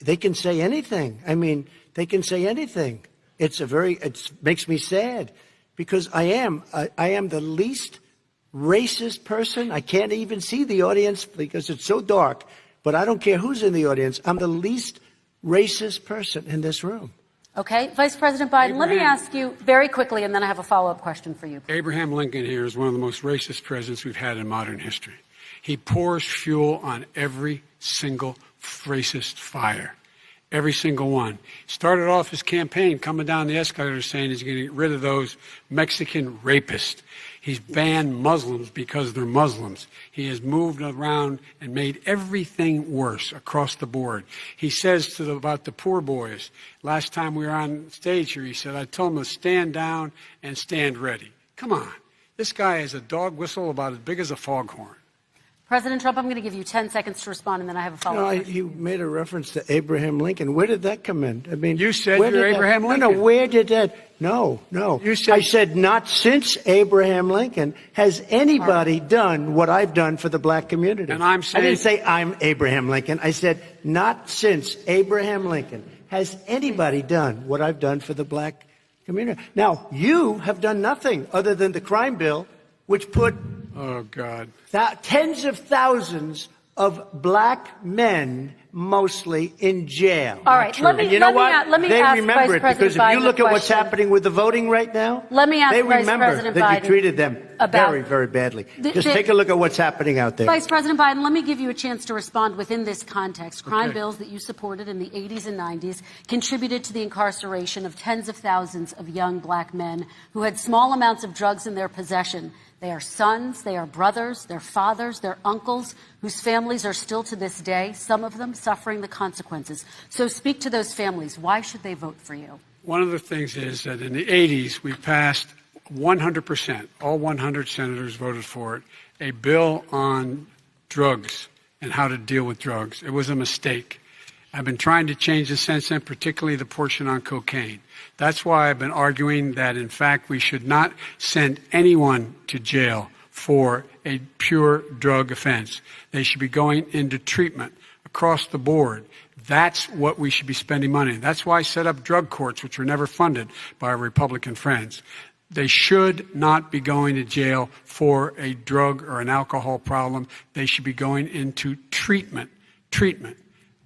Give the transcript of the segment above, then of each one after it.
they can say anything. I mean, they can say anything. It makes me sad because I am the least racist person. I can't even see the audience because it's so dark, but I don't care who's in the audience. I'm the least racist person in this room. Okay. Vice President Biden, let me ask you very quickly, and then I have a follow-up question for you. Abraham Lincoln here is one of the most racist presidents we've had in modern history. He pours fuel on every single racist fire. Every single one. Started off his campaign coming down the escalator saying he's going to get rid of those Mexican rapists. He's banned Muslims because they're Muslims. He has moved around and made everything worse across the board. He says about the poor boys, last time we were on stage here, he said, I told them to stand down and stand ready. Come on. This guy is a dog whistle about as big as a foghorn. President Trump, I'm going to give you 10 seconds to respond, and then I have a follow-up. You made a reference to Abraham Lincoln. Where did that come in? I mean, you said you're Abraham Lincoln. No, where did that? No. You said, I said not since Abraham Lincoln has anybody done what I've done for the black community. And I'm saying, I didn't say I'm Abraham Lincoln. I said not since Abraham Lincoln has anybody done what I've done for the black community. Now, you have done nothing other than the crime bill, which put oh, God. Tens of thousands of black men, mostly, in jail. All right, let me you know what? let me they ask remember Vice it because if you look at what's happening with the voting right now, let me ask they Vice remember President that Biden you treated them about very, very badly. Just take a look at what's happening out there. Vice President Biden, let me give you a chance to respond within this context. Crime bills that you supported in the 80s and 90s contributed to the incarceration of tens of thousands of young black men who had small amounts of drugs in their possession. They are sons, they are brothers, they're fathers, they're uncles, whose families are still to this day, some of them suffering the consequences. So speak to those families. Why should they vote for you? One of the things is that in the 80s, we passed 100%, all 100 senators voted for it, a bill on drugs and how to deal with drugs. It was a mistake. I've been trying to change the since then, particularly the portion on cocaine. That's why I've been arguing that, in fact, we should not send anyone to jail for a pure drug offense. They should be going into treatment across the board. That's what we should be spending money on. That's why I set up drug courts, which were never funded by our Republican friends. They should not be going to jail for a drug or an alcohol problem. They should be going into treatment.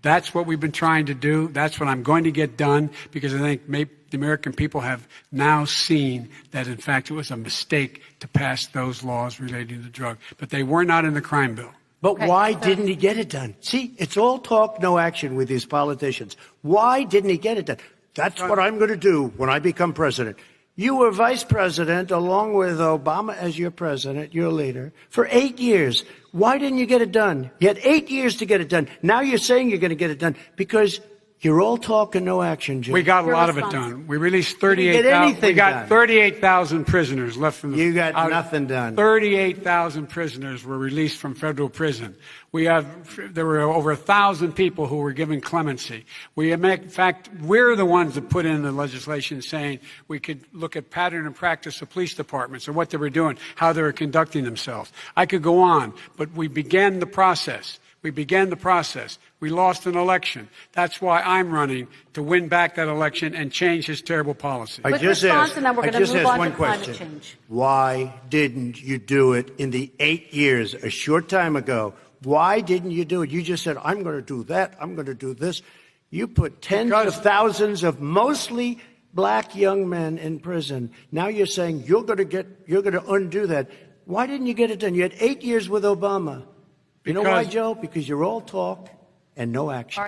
That's what we've been trying to do. That's what I'm going to get done because I think the American people have now seen that, in fact, it was a mistake to pass those laws relating to drug. But they were not in the crime bill. But why didn't he get it done? See, it's all talk, no action with these politicians. Why didn't he get it done? That's what I'm going to do when I become president. You were vice president along with Obama as your president, your leader, for 8 years. Why didn't you get it done? You had 8 years to get it done. Now you're saying you're going to get it done because you're all talk and no action, Jim. We got a lot of it done. We released 38,000. We got 38,000 prisoners left from the. You got nothing done. 38,000 prisoners were released from federal prison. There were over 1,000 people who were given clemency. In fact, we're the ones that put in the legislation saying we could look at pattern and practice of police departments and what they were doing, how they were conducting themselves. I could go on, but we began the process. We lost an election. That's why I'm running to win back that election and change his terrible policy. I just asked one question. Why didn't you do it in the 8 years, a short time ago? Why didn't you do it? You just said, I'm going to do that. I'm going to do this. You put tens of thousands of mostly black young men in prison. Now you're saying you're going to undo that. Why didn't you get it done? You had 8 years with Obama. You know why, Joe? Because you're all talk and no action.